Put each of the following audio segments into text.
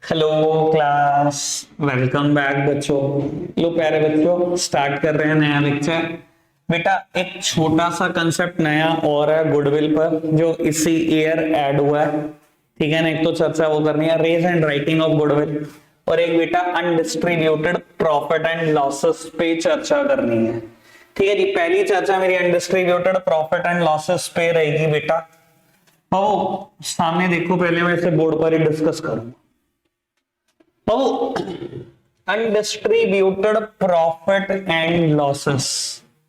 Hello class, welcome back बच्चों। लो प्यारे बच्चों, स्टार्ट कर रहे हैं नया लेक्चर। बेटा एक छोटा सा कंसेप्ट नया और है गुडविल पर, जो इसी ईयर ऐड हुआ है। ठीक है ना, एक तो चर्चा वो करनी है raise and writing off goodwill, और एक बेटा अनडिस्ट्रीब्यूटेड प्रॉफिट एंड लॉसेस पे चर्चा करनी है। ठीक है जी, पहली चर्चा मेरी अनडिस्ट्रीब्यूटेड प्रॉफिट एंड लॉसेस पे रहेगी बेटा। सामने देखो, पहले मैं इसे बोर्ड पर ही डिस्कस करूंगा। अनडिस्ट्रीब्यूटेड प्रॉफिट एंड लॉसेस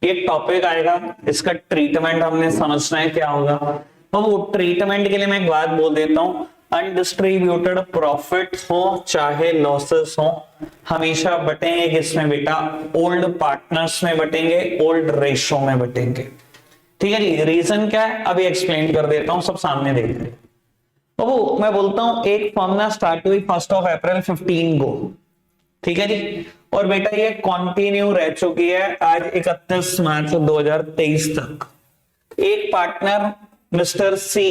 एक टॉपिक आएगा, इसका ट्रीटमेंट हमने समझना है क्या होगा। तो वो ट्रीटमेंट के लिए मैं एक बात बोल देता हूं, अनडिस्ट्रीब्यूटेड प्रॉफिट हो चाहे लॉसेस हो, हमेशा बटेंगे किसमें बेटा? ओल्ड पार्टनर्स में बटेंगे, ओल्ड रेशो में बटेंगे। ठीक है जी, रीजन क्या है अभी एक्सप्लेन कर देता हूं, सब सामने देख रहे। तो मैं बोलता हूं एक फॉर्म ना स्टार्ट हुई 1 अप्रैल 15 को। ठीक है जी, और बेटा ये कंटिन्यू रह चुकी है आज 31 मार्च 2023 तक। एक पार्टनर मिस्टर सी,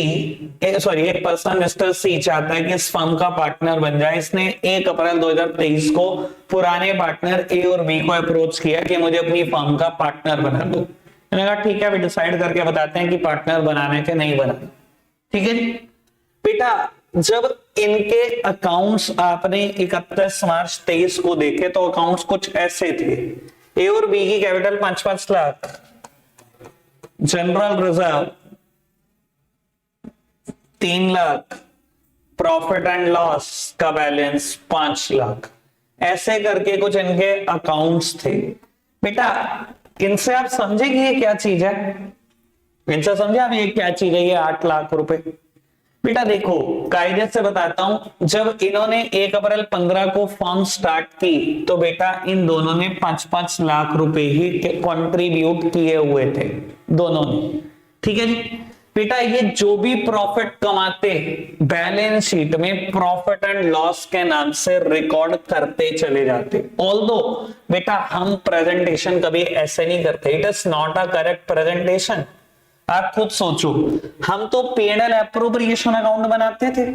एक पर्सन मिस्टर सी चाहता है कि इस फर्म का पार्टनर बन जाए। इसने 1 अप्रैल 2023 को पुराने पार्टनर ए और बी को अप्रोच किया कि मुझे अपनी फर्म का पार्टनर बना दो। मैंने कहा ठीक है, अभी डिसाइड करके बताते हैं कि पार्टनर बनाने के नहीं बनाना। ठीक है जी बेटा, जब इनके अकाउंट्स आपने 31 मार्च 23 को देखे तो अकाउंट्स कुछ ऐसे थे। ए और बी की capital 5-5 lakh, general reserve 3 lakh, profit and loss का बैलेंस 5 लाख, ऐसे करके कुछ इनके अकाउंट्स थे। बेटा इनसे आप समझे कि ये क्या चीज है? इनसे समझे आप ये क्या चीज है? ये 8 लाख रुपए। बेटा देखो, कायदे से बताता हूं, जब इन्होंने 1 अप्रैल 15 को फॉर्म स्टार्ट की तो बेटा इन दोनों ने 5-5 लाख रुपए ही कंट्रीब्यूट किए हुए थे, दोनों ने। ठीक है जी बेटा, ये जो भी प्रॉफिट कमाते बैलेंस शीट में प्रॉफिट एंड लॉस के नाम से रिकॉर्ड करते चले जाते। ऑल्दो बेटा हम प्रेजेंटेशन कभी ऐसे नहीं करते, it is not a correct presentation. आप खुद सोचो, हम तो P&L एप्रोप्रिएशन अकाउंट बनाते थे,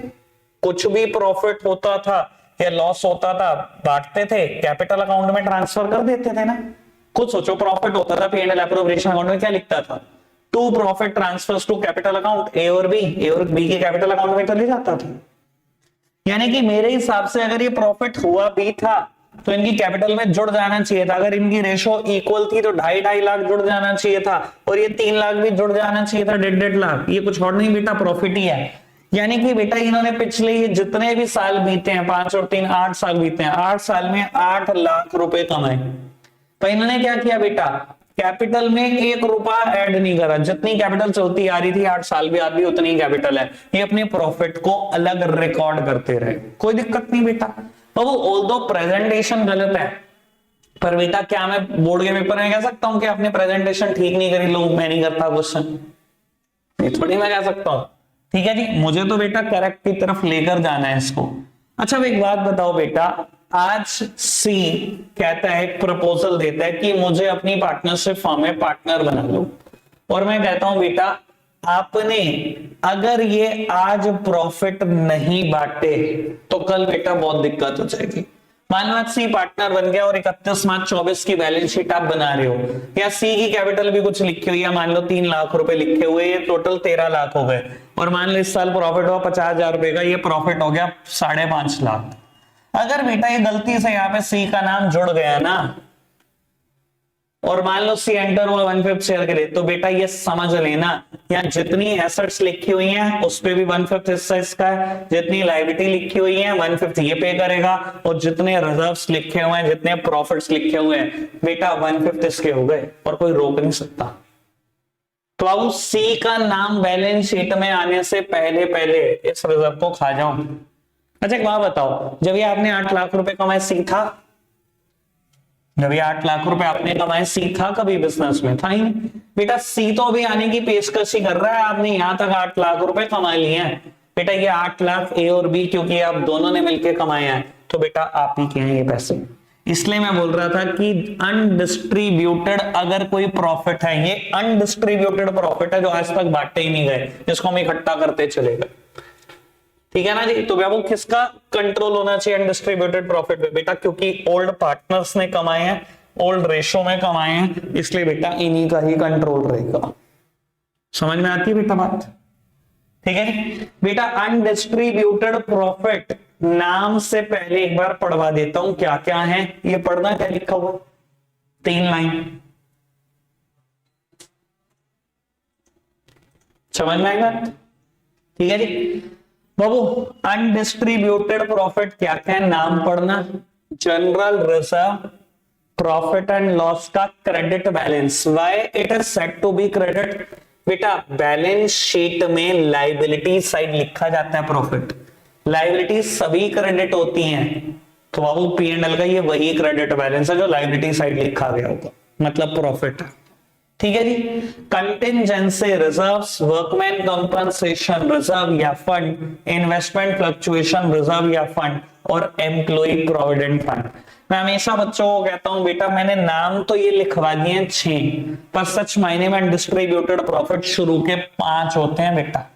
कुछ भी प्रॉफिट होता था या लॉस होता था बांटते थे, कैपिटल अकाउंट में ट्रांसफर कर देते थे ना। खुद सोचो, प्रॉफिट होता था P&L एप्रोप्रिएशन अकाउंट में क्या लिखता था? To profit transfers to capital account, A और बी के कैपिटल अकाउंट में चले जाता था। यानी कि मेरे हिसाब से अगर ये प्रॉफिट हुआ भी था तो इनकी कैपिटल में जुड़ जाना चाहिए था। अगर इनकी रेशो इक्वल थी तो 2.5 लाख जुड़ जाना चाहिए था, और ये 3 लाख भी जुड़ जाना चाहिए था, 1.5 लाख। ये कुछ और नहीं बेटा, प्रॉफिट ही है। यानी कि बेटा इन्होंने पिछले ये जितने भी साल बीते हैं, 5 और 3 8 साल बीते हैं, 8 साल में 8 लाख रुपए कमाए। तो इन्होंने क्या किया बेटा, कैपिटल में 1 रुपया ऐड नहीं करा, जितनी कैपिटल चलती आ रही थी 8 साल भी आदमी उतनी कैपिटल है, ये अपने प्रॉफिट को अलग रिकॉर्ड करते रहे, कोई दिक्कत नहीं बेटा। तो वो ऑल्दो प्रेजेंटेशन गलत है, पर बेटा क्या मैं बोर्ड के पेपर में कह सकता हूं कि आपने प्रेजेंटेशन ठीक नहीं करी, लोग मैं नहीं करता क्वेश्चन? ये थोड़ी मैं कह सकता हूं। ठीक है जी, मुझे तो बेटा करेक्ट की तरफ लेकर जाना है इसको। अच्छा एक बात बताओ बेटा, आज सी कहता है, एक प्रपोजल देता है कि मुझे अपनी पार्टनरशिप फर्म में पार्टनर बना लो, और मैं कहता हूं बेटा आपने अगर ये आज प्रॉफिट नहीं बांटे तो कल बेटा बहुत दिक्कत हो जाएगी। मान लो सी पार्टनर बन गया और 31 मार्च 24 की बैलेंस शीट आप बना रहे हो, या सी की कैपिटल भी कुछ लिखी हुई है, मान लो 3 लाख रुपए लिखे हुए, ये टोटल 13 लाख हो गए, और मान लो इस साल प्रॉफिट हुआ 50,000 रुपए का, ये प्रॉफिट हो गया 5.5 लाख। अगर बेटा ये गलती से यहाँ पे सी का नाम जुड़ गया ना, और मान लो सी एंटर हुआ 1/5 शेयर करे, तो बेटा ये समझ लेना यहाँ जितनी एसेट्स लिखी हुई हैं उस पे भी 1/5 हिस्सा इसका है, जितनी लायबिलिटी लिखी हुई है 1/5 ये पे करेगा, और जितने रिजर्व्स लिखे हुए हैं, जितने प्रॉफिट्स लिखे हुए हैं बेटा 1/5 इसके हो गए, और कोई रोक नहीं सकता। तो अब सी का नाम बैलेंस शीट में आने से पहले पहले इस रिजर्व को खा जाओ। अच्छा एक बात बताओ, जब ये आपने 8 लाख रुपए कमाए सी था? जब ये 8 लाख रुपए आपने कमाए सी था कभी बिजनेस में? था ही नहीं बेटा। सी तो अभी आने की पेशकश ही कर रहा है, आपने यहां तक 8 लाख रुपए कमा लिए हैं बेटा। ये 8 लाख ए और बी क्योंकि आप दोनों ने मिलकर कमाए हैं, तो बेटा आप ही के हैं ये पैसे। इसलिए मैं बोल रहा था कि अनडिस्ट्रीब्यूटेड अगर कोई प्रॉफिट है, ये अनडिस्ट्रीब्यूटेड प्रॉफिट है जो आज तक बांटे ही नहीं गए, जिसको हम इकट्ठा करते चले गए। ठीक है ना जी। तो वो किसका कंट्रोल होना चाहिए अनडिस्ट्रीब्यूटेड प्रॉफिट पे बेटा, क्योंकि ओल्ड पार्टनर्स ने कमाए हैं, ओल्ड रेशो में कमाए हैं, इसलिए बेटा इन्हीं का ही कंट्रोल रहेगा। समझ में आती है बेटा बात? ठीक है बेटा। अनडिस्ट्रीब्यूटेड प्रॉफिट नाम से पहले एक बार पढ़वा देता हूं क्या क्या है, ये पढ़ना क्या लिखा हुआ, 3 लाइन समझ में आएगा? ठीक है जी बाबू। अनडिस्ट्रीब्यूटेड प्रॉफिट क्या क्या है, नाम पढ़ना, general reserve, profit and loss का credit balance, why it is said to be credit बेटा, बैलेंस शीट में लाइबिलिटी साइड लिखा जाता है प्रॉफिट, लाइबिलिटी सभी क्रेडिट होती हैं, तो बाबू P&L का ये वही क्रेडिट बैलेंस है जो लाइबिलिटी साइड लिखा गया होगा, मतलब प्रॉफिट। ठीक है जी। Contingency reserves, workman compensation reserve या फंड, इन्वेस्टमेंट फ्लक्चुएशन रिजर्व या फंड, और एम्प्लॉय प्रोविडेंट फंड। मैं हमेशा बच्चों को कहता हूं बेटा मैंने नाम तो ये लिखवा दिए 6, पर सच मायने में डिस्ट्रीब्यूटेड प्रॉफिट शुरू के 5 होते हैं बेटा।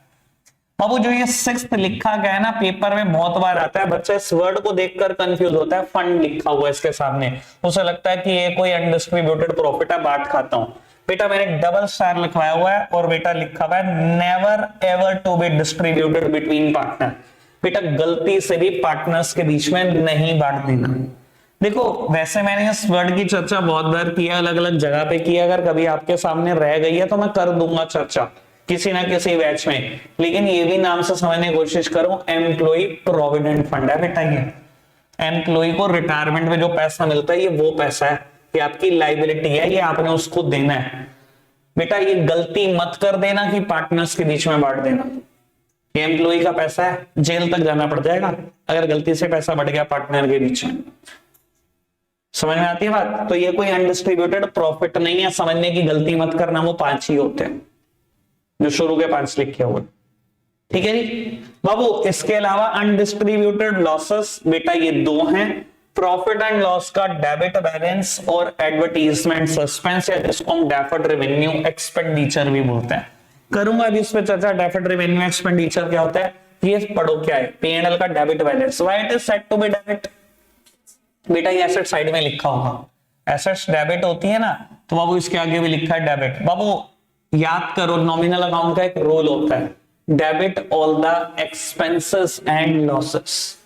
बाबू जो ये 6th लिखा गया है ना, पेपर में बहुत बार आता है, बच्चा इस वर्ड को देखकर कंफ्यूज होता है, फंड लिखा हुआ है इसके सामने, उसे लगता है कि ये कोई अनडिस्ट्रीब्यूटेड प्रॉफिट है, बाट खाता हूं। बेटा मैंने डबल स्टार लिखवाया हुआ है और बेटा लिखा हुआ है never ever to be distributed between partner. बेटा गलती से भी पार्टनर्स के बीच में नहीं बांट देना। देखो वैसे मैंने इस वर्ड की चर्चा बहुत बार की है, अलग अलग जगह पे की है, अगर कभी आपके सामने रह गई है तो मैं कर दूंगा चर्चा किसी ना किसी बैच में, लेकिन ये भी नाम से समझने की कोशिश करो, एम्प्लॉय प्रोविडेंट फंड है बेटा। ये एम्प्लॉय को रिटायरमेंट में जो पैसा मिलता है ये वो पैसा है, ये आपकी लाइबिलिटी है, ये आपने उसको देना है बेटा। ये गलती मत कर देना कि पार्टनर्स के बीच में बांट देना, ये एम्प्लॉय का पैसा है, जेल तक जाना पड़ जाएगा अगर गलती से पैसा बढ़ गया पार्टनर के बीच में। समझ में आती है बात? तो ये कोई अनडिस्ट्रीब्यूटेड प्रॉफिट नहीं है, समझने की गलती मत करना, वो 5 ही होते हैं जो शुरू के 5 लिखे हुए। ठीक है जी बाबू। इसके अलावा अनडिस्ट्रीब्यूटेड लॉसेस बेटा ये 2 हैं, प्रॉफिट एंड लॉस का डेबिट बैलेंस और एडवर्टीजमेंट सस्पेंस, या जिसको हम डेफर्ड रेवेन्यू एक्सपेंडिचर भी बोलते हैं। करूंगा अभी इस पे चर्चा, डेफर्ड रेवेन्यू एक्सपेंडिचर क्या होता है, ये पढ़ो क्या है। P&L का debit balance, why it is said to be debit बेटा, ये एसेट साइड में लिखा होगा, एसेट्स डेबिट होती है ना, तो बाबू इसके आगे भी लिखा है डेबिट। बाबू याद करो नॉमिनल अकाउंट का एक रूल होता है, debit all the expenses and losses.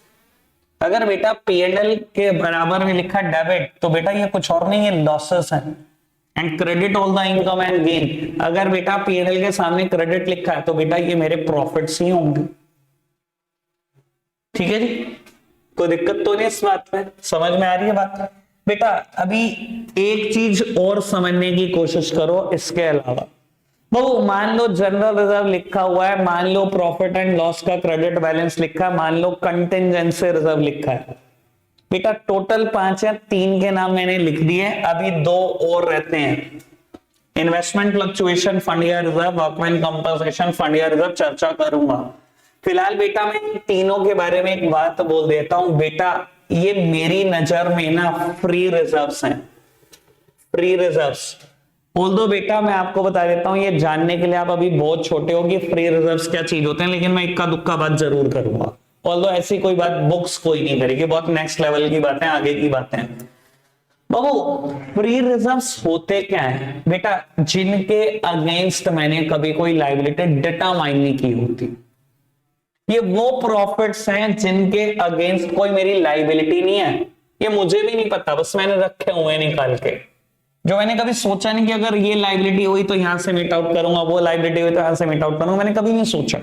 अगर बेटा P&L के बराबर में लिखा डेबिट तो बेटा ये कुछ और नहीं, ये लॉसेस है। And credit all the income and gain, अगर बेटा P&L के सामने क्रेडिट लिखा है तो बेटा ये मेरे प्रॉफिट्स ही होंगे। ठीक है जी, कोई दिक्कत तो नहीं इस बात में, समझ में आ रही है बात बेटा? अभी एक चीज और समझने की कोशिश करो इसके अलावा। वो मान लो जनरल रिजर्व लिखा हुआ है, मान लो प्रॉफिट एंड लॉस का क्रेडिट बैलेंस लिखा है, मान लो कंटिंजेंसी रिजर्व लिखा है बेटा। टोटल 5 है, 3 के नाम मैंने लिख दिए, अभी 2 और रहते हैं, इन्वेस्टमेंट फ्लक्चुएशन फंड या रिजर्व, वर्कमैन कंपनसेशन फंड या रिजर्व, चर्चा करूंगा। फिलहाल बेटा मैं तीनों के बारे में एक बात बोल देता हूं बेटा, ये मेरी नजर में ना फ्री रिजर्व्स हैं, फ्री रिजर्व्स। ऑल्दो बेटा मैं आपको बता देता हूं, ये जानने के लिए आप अभी बहुत छोटे हो कि फ्री रिजर्व्स क्या चीज होते हैं, लेकिन मैं इक्का दुक्का बात जरूर करूंगा। ऑल्दो ऐसी कोई बात बुक्स कोई नहीं करेगी, बहुत नेक्स्ट लेवल की बातें, आगे की बातें। बाबू फ्री रिजर्व्स होते क्या है बेटा, जिनके अगेंस्ट मैंने कभी कोई लायबिलिटी डिटरमाइन नहीं की होती। ये वो प्रॉफिट्स हैं जिनके अगेंस्ट कोई मेरी लायबिलिटी नहीं है, ये मुझे भी नहीं पता, बस मैंने रखे हुए निकाल के, जो मैंने कभी सोचा नहीं कि अगर ये लायबिलिटी हुई तो यहां से मीट आउट करूंगा, वो लायबिलिटी हुई तो यहां से मीट आउट करूंगा, मैंने कभी नहीं सोचा।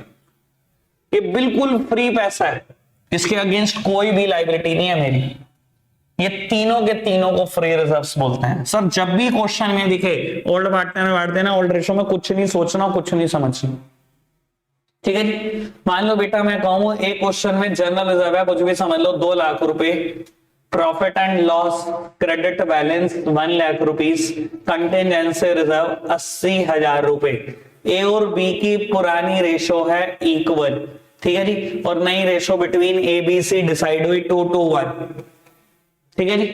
ये बिल्कुल फ्री पैसा है, इसके अगेंस्ट कोई भी लायबिलिटी नहीं है मेरी। ये तीनों के तीनों को फ्री रिजर्व्स बोलते हैं। सर जब भी क्वेश्चन में दिखे ओल्ड पार्टनर में बांट देना, ओल्ड रेशो में कुछ नहीं सोचना, कुछ नहीं समझना। ठीक है जी, मान लो बेटा मैं कहूं एक क्वेश्चन में जनरल रिजर्व है, कुछ भी समझ लो, 2 लाख रुपए, profit and loss credit balance 1 lakh rupees, contingency reserve 80,000 रुपए। ए और बी की पुरानी रेशो है इक्वल, ठीक है जी, और नई ratio between A B C decide हुई 2:1। ठीक है जी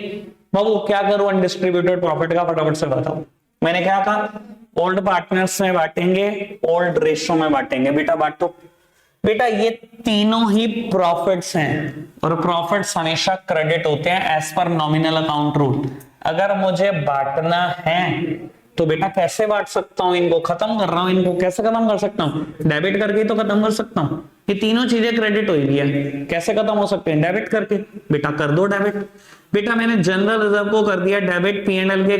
बाबू, क्या करूं अनडिस्ट्रीब्यूटेड प्रॉफिट का, फटाफट से बताओ। मैंने क्या कहा, ओल्ड पार्टनर्स में बांटेंगे, ओल्ड रेशो में बांटेंगे। बेटा बांटो, बेटा ये तीनों ही प्रॉफिट्स हैं और प्रॉफिट्स हमेशा क्रेडिट होते हैं as per nominal account rule. अगर मुझे बांटना है तो बेटा कैसे बांट सकता हूं इनको, खत्म कर रहा हूं इनको, कैसे खत्म कर सकता हूं, डेबिट करके तो खत्म कर सकता हूं। ये तीनों चीजें क्रेडिट हुई है, कैसे खत्म हो सकते हैं, डेबिट करके। बेटा कर दो डेबिट। बेटा मैंने जनरल रिजर्व को कर दिया डेबिट, पीएनएल के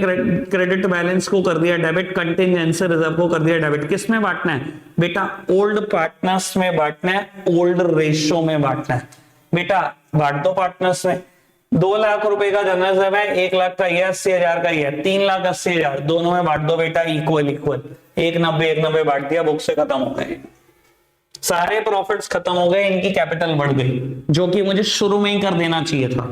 क्रेडिट बैलेंस को कर दिया डेबिट, कंटिजेंसी रिजर्व को कर दिया डेबिट। किस में बांटना है बेटा, ओल्ड पार्टनर्स में बांटना है, ओल्ड रेशियो में बांटना है। बेटा बांट दो पार्टनर्स में। 2 लाख रुपए का जनरल रिजर्व है, 1 लाख का ही है, 80,000 का ही है, 3,80,000 दोनों में बांट दो बेटा इक्वल इक्वल। 190 बांट दिया, बुक से खत्म हो गए, सारे प्रॉफिट्स खत्म हो गए, इनकी कैपिटल बढ़ गई, जो कि मुझे शुरू में ही कर देना चाहिए था।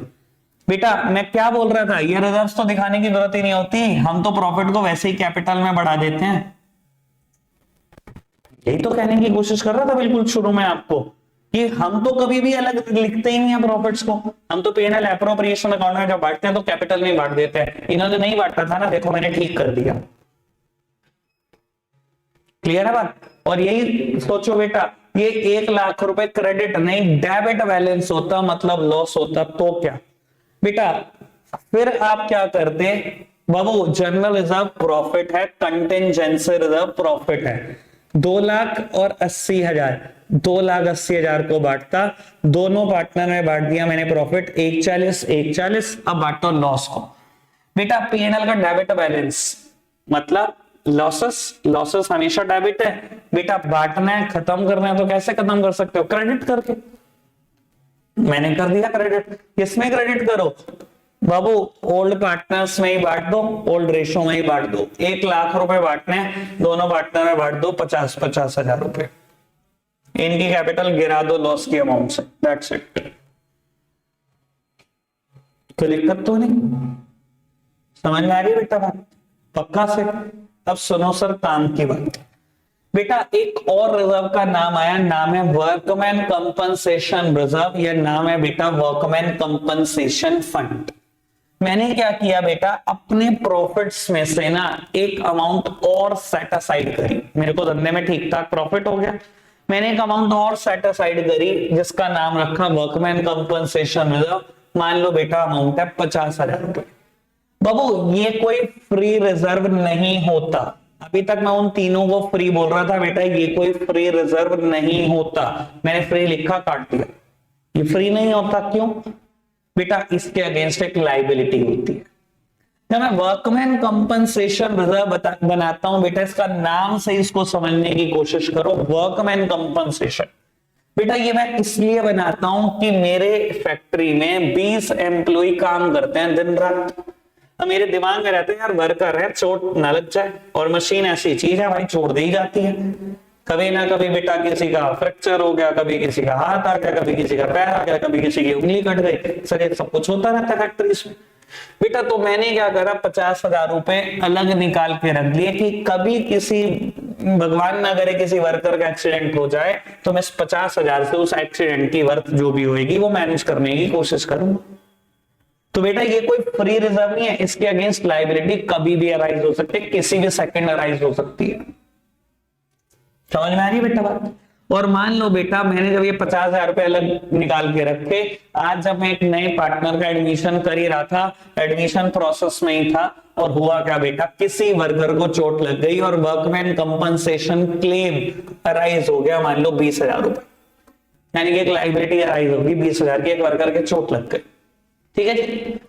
बेटा मैं क्या बोल रहा था, ये रिजर्व्स तो दिखाने की जरूरत ही नहीं होती, हम तो प्रॉफिट को वैसे ही कैपिटल में बढ़ा देते हैं। यही तो कहने की कोशिश कर रहा था बिल्कुल शुरू में आपको, कि हम तो कभी भी अलग लिखते ही नहीं है प्रॉफिट्स को, हम तो पीएनएल एप्रोप्रिएशन अकाउंट में जब बांटते हैं तो कैपिटल में बांट देते हैं। इन्होंने नहीं बांटा था ना, देखो मैंने ठीक कर दिया। क्लियर है बात। और यही सोचो बेटा, ये 1 लाख रुपए क्रेडिट नहीं डेबिट बैलेंस होता, मतलब लॉस होता, तो क्या बेटा फिर आप क्या करते बाबू, जनरल रिजर्व प्रॉफिट है, कंटिजेंसी रिजर्व प्रॉफिट है, 2,80,000 2,80,000 को बांटता, दोनों पार्टनर में बांट दिया मैंने प्रॉफिट 140 अब बांटो लॉस को। बेटा पीएनएल का डेबिट बैलेंस मतलब लॉसेस हमेशा डेबिट है। बेटा बांटना है, खत्म करना है, तो कैसे खत्म कर सकते हो, क्रेडिट करके। मैंने कर दिया क्रेडिट। किसमें क्रेडिट करो बाबू, ओल्ड पार्टनर्स में ही बांट दो, ओल्ड रेशो में ही बांट दो। 1 लाख रुपए बांटने हैं, दोनों पार्टनर में बांट दो 50,000 रुपए, इनकी कैपिटल गिरा दो लॉस की अमाउंट से, दैट्स इट। कोई दिक्कत तो नहीं, समझ में आ रही है बेटा बात पक्का से। अब सुनो सर काम की बात। बेटा एक और रिजर्व का नाम आया, नाम है वर्कमैन कंपनसेशन रिजर्व, या नाम है बेटा वर्कमैन कंपनसेशन फंड। मैंने क्या किया बेटा, अपने प्रॉफिट्स में से ना एक अमाउंट और सेट असाइड करी, मेरे को धंधे में ठीक ठाक प्रॉफिट हो गया, मैंने एक अमाउंट और सेट असाइड करी जिसका नाम रखा वर्कमैन कंपनसेशन रिजर्व। मान लो बेटा अमाउंट है 50,000 रुपए। बाबू ये कोई फ्री रिजर्व नहीं होता, अभी तक मैं उन तीनों को फ्री बोल रहा था, बेटा ये कोई फ्री रिजर्व नहीं होता, मैंने फ्री लिखा काट दिया, ये फ्री नहीं होता। क्यों बेटा, इसके अगेंस्ट एक लाइबिलिटी होती है। जब मैं वर्कमैन कंपनसेशन रिजर्व बनाता हूं बेटा, इसका नाम से इसको समझने की कोशिश करो, वर्कमैन कंपनसेशन। बेटा ये मैं इसलिए बनाता हूं कि मेरे फैक्ट्री में 20 एम्प्लॉय काम करते हैं दिन रात, मेरे दिमाग में रहते हैं यार वर्कर है, चोट ना लग जाए, और मशीन ऐसी चीज है भाई चोट दी जाती है, कभी ना कभी बेटा किसी का फ्रैक्चर हो गया, कभी किसी का हाथ आ गया, कभी किसी का पैर आ गया, कभी किसी की उंगली कट गई, सर सब कुछ होता रहता है फैक्ट्रीज में बेटा। तो मैंने क्या करा, 50,000 रुपए अलग निकाल के रख दिए कि कभी किसी भगवान ना करे किसी वर्कर का एक्सीडेंट हो जाए तो मैं 50,000 से उस एक्सीडेंट की वर्थ जो भी होगी वो मैनेज करने की कोशिश करूंगा। तो बेटा ये कोई फ्री रिजर्व नहीं है, इसके अगेंस्ट लायबिलिटी कभी भी अराइज हो सकती है, किसी भी सेकंड अराइज हो सकती है। समझ में आ रही है बेटा बात। और मान लो बेटा मैंने जब ये 50,000 रुपए अलग निकाल के रखे, आज जब मैं एक नए पार्टनर का एडमिशन कर ही रहा था, एडमिशन प्रोसेस में ही था, और हुआ क्या बेटा, किसी वर्कर को चोट लग गई और वर्कमैन कंपनसेशन क्लेम अराइज हो गया, मान लो 20,000 रुपए, यानी कि एक लायबिलिटी अराइज होगी 20,000 की, एक वर्कर के चोट लग गई। ठीक है जी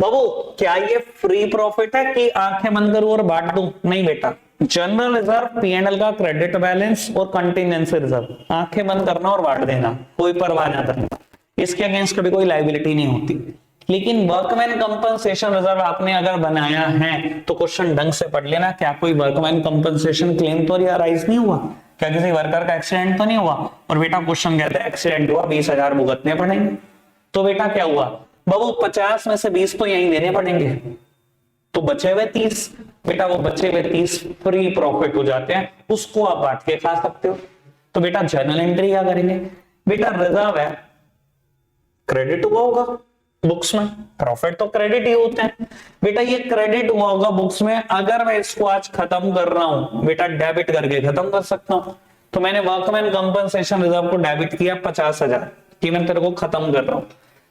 बाबू, क्या ये फ्री प्रॉफिट है कि आंखें बंद करूं और बांट दूं? नहीं बेटा, जनरल रिजर्व, पीएनएल का क्रेडिट बैलेंस और कंटिजेंसी रिजर्व, आंखें बंद करना और बांट देना, कोई परवाह ना करना, इसके अगेंस्ट कभी कोई लायबिलिटी नहीं होती। लेकिन वर्कमैन कंपनसेशन रिजर्व आपने अगर बनाया है तो क्वेश्चन ढंग से पढ़ लेना, क्या कोई वर्कमैन कंपनसेशन क्लेम तो अराइज नहीं हुआ, क्या किसी वर्कर का एक्सीडेंट तो नहीं हुआ, और बेटा क्वेश्चन कहता है एक्सीडेंट हुआ 20,000 भुगतने पड़ेंगे। तो बेटा क्या हुआ बाबू, 50 में से 20 तो यहीं देने पड़ेंगे, तो बचे हुए 30, बेटा वो बचे हुए 30 फ्री प्रॉफिट हो जाते हैं, उसको आप बांट के खा सकते हो। तो बेटा जर्नल एंट्री क्या करेंगे, बेटा रिजर्व है, क्रेडिट हुआ होगा बुक्स में, प्रॉफिट तो क्रेडिट ही होते हैं, बेटा ये क्रेडिट हुआ होगा बुक्स में, अगर मैं इसको आज खत्म कर रहा हूं बेटा डेबिट करके खत्म कर सकता हूं, तो मैंने वर्कमैन कंपनसेशन रिजर्व को डेबिट किया 50,000 कि मैं तेरे को खत्म कर रहा हूं।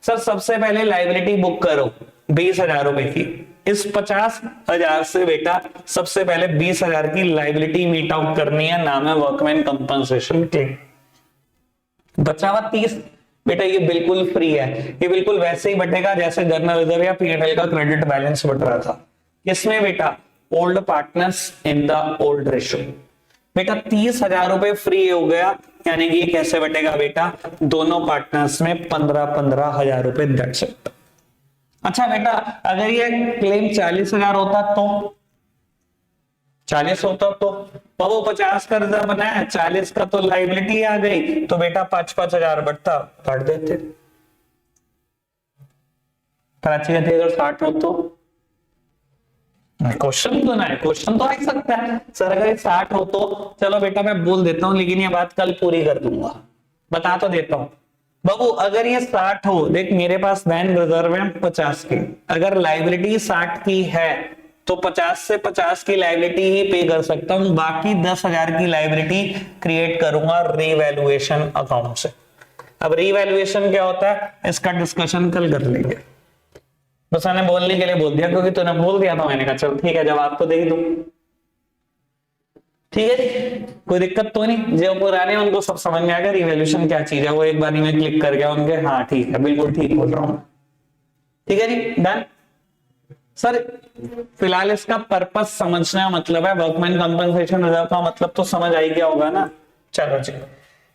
सर सबसे पहले लाइबिलिटी बुक करो 20,000 रुपए की। इस 50,000 से बेटा सबसे पहले 20,000 की लाइबिलिटी मीट आउट करनी है, नाम है वर्कमैन कंपनसेशन क्लेम। बचा हुआ 30 बेटा ये बिल्कुल फ्री है, ये बिल्कुल वैसे ही बटेगा जैसे जर्नल रिजर्व या पीएनएल का क्रेडिट बैलेंस बट रहा था। इसमें बेटा old partners in the old ratio. बेटा 30,000 रुपए फ्री हो गया, यानी कि कैसे बटेगा बेटा, दोनों पार्टनर्स में 15,000 रुपए, दैट्स इट। अच्छा बेटा अगर ये क्लेम 40,000 होता तो 40 होता तो वो 50 का रिजर्व बनाया, 40 का तो लाइबिलिटी आ गई, तो बेटा 5,000 बढ़ता बढ़ देते। प्राची कहती अगर 60 हो तो क्वेश्चन तो ना है, क्वेश्चन तो आ सकता है सर अगर 60 हो तो, चलो बेटा मैं बोल देता हूं लेकिन ये बात कल पूरी कर दूंगा, बता तो देता हूं। बाबू अगर ये 60 हो, देख मेरे पास वैन रिजर्व है 50 की, अगर लाइबिलिटी 60 की है तो 50 से 50 की लाइबिलिटी ही पे कर सकता हूं, बाकी 10,000 की लाइबिलिटी क्रिएट करूंगा रीवैल्यूएशन अकाउंट से। अब रीवैल्यूएशन क्या होता है इसका डिस्कशन कल कर लेंगे, बस मैंने बोलने के लिए बोल दिया क्योंकि तूने बोल दिया था, मैंने कहा चल ठीक है जवाब तो दे ही दूं। ठीक है जी, कोई दिक्कत तो नहीं, जो पुराने उनको सब समझ में आएगा रिवॉल्यूशन क्या चीज है, वो एक बार में क्लिक कर गया उनके, हाँ ठीक है बिल्कुल ठीक बोल रहा हूं। ठीक है जी डन। सर फिलहाल इसका पर्पस समझना मतलब है, वर्कमैन कंपनसेशन रिजर्व का मतलब तो समझ आई गया होगा ना। चलो जी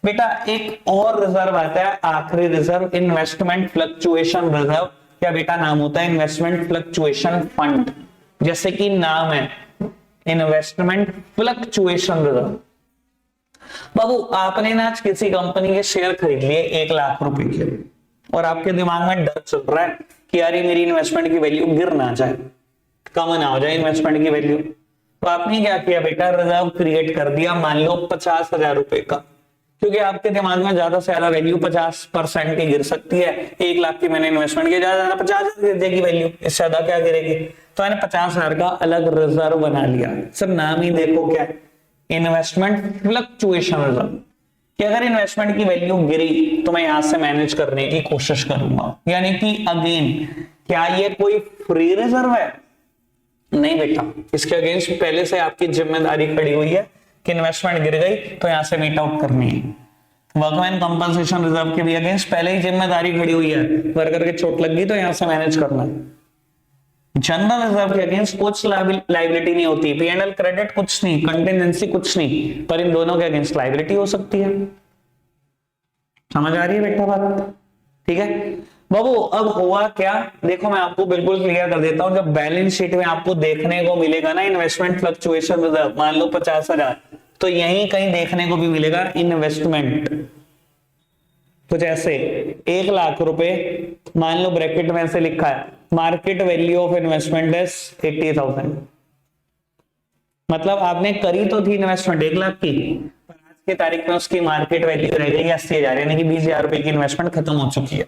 बेटा एक और रिजर्व आता है आखिरी रिजर्व, इन्वेस्टमेंट फ्लक्चुएशन रिजर्व, क्या बेटा नाम होता है इन्वेस्टमेंट फ्लक्चुएशन फंड, जैसे कि नाम है इन्वेस्टमेंट फ्लक्चुएशन रिजर्व। बाबू आपने ना आज किसी कंपनी के शेयर खरीद लिए 1 लाख रुपए के, और आपके दिमाग में डर चल रहा है कि यार मेरी इन्वेस्टमेंट की वैल्यू गिर ना जाए, कम ना हो जाए इन्वेस्टमेंट की वैल्यू, तो आपने क्या किया बेटा रिजर्व क्रिएट कर दिया, मान लो 50,000 रुपए का, क्योंकि आपके दिमाग में ज्यादा से ज्यादा वैल्यू 50% की गिर सकती है। 1 लाख की मैंने इन्वेस्टमेंट किया, ज्यादा 50,000 गिर जाएगी वैल्यू, इससे ज्यादा क्या गिरेगी, तो मैंने 50,000 का अलग रिजर्व बना लिया। सर नाम ही देखो क्या है, इन्वेस्टमेंट फ्लक्चुएशन रिजर्व, कि अगर इन्वेस्टमेंट की वैल्यू गिरी तो मैं यहां से मैनेज करने की कोशिश करूंगा। यानी कि अगेन क्या ये कोई फ्री रिजर्व है, नहीं बेटा, इसके अगेंस्ट पहले से आपकी जिम्मेदारी खड़ी हुई है कि इन्वेस्टमेंट गिर गई तो यहां से मीट आउट करनी है। वर्कमैन कंपनसेशन रिजर्व के भी अगेंस्ट पहले ही जिम्मेदारी खड़ी हुई है, वर्कर के चोट लग गई तो यहां से मैनेज करना है। जनरल रिजर्व के अगेंस्ट कुछ लाइबिलिटी नहीं होती, पीएनएल क्रेडिट कुछ नहीं, कंटिजेंसी कुछ नहीं, पर इन दोनों के अगेंस्ट लाइबिलिटी हो सकती है। समझ आ रही है बेटा बात? ठीक है बाबू अब हुआ क्या, देखो मैं आपको बिल्कुल क्लियर कर देता हूं, जब बैलेंस शीट में आपको देखने को मिलेगा ना इन्वेस्टमेंट फ्लक्चुएशन रिजर्व, मान लो 50,000, तो यहीं कहीं देखने को भी मिलेगा इन्वेस्टमेंट, तो जैसे 1 लाख रुपए मान लो ब्रैकेट में से लिखा है market value of investment is 80,000, मतलब आपने करी तो थी इन्वेस्टमेंट 1 लाख की, पर आज की तारीख में उसकी मार्केट वैल्यू रह गई 80,000, यानी कि 20,000 रुपए की इन्वेस्टमेंट खत्म हो चुकी है,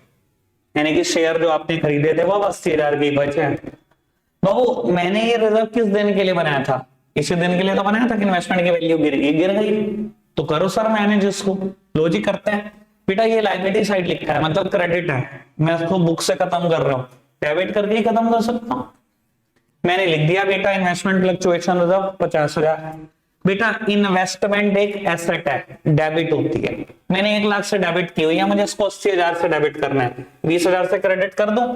यानी कि शेयर जो आपने खरीदे थे वो 80,000 के बचे हैं। बाबू मैंने ये रिजर्व किस दिन के लिए बनाया था, इसी दिन के लिए तो बनाया था कि इन्वेस्टमेंट की वैल्यू गिर गई, तो करो सर मैनेज इसको, लॉजिक करते हैं। बेटा ये लायबिलिटी साइड लिखा है मतलब क्रेडिट है, मैं इसको बुक से खत्म कर रहा हूं, डेबिट करके ही खत्म कर सकता हूं। मैंने लिख दिया बेटा इन्वेस्टमेंट फ्लक्चुएशन रिजर्व 50,000। बेटा इन्वेस्टमेंट एक एसेट है, डेबिट होती है, मैंने 1 लाख से डेबिट की हुई है, मुझे इसको 80,000 से डेबिट करना है, 20,000 से क्रेडिट कर दूं।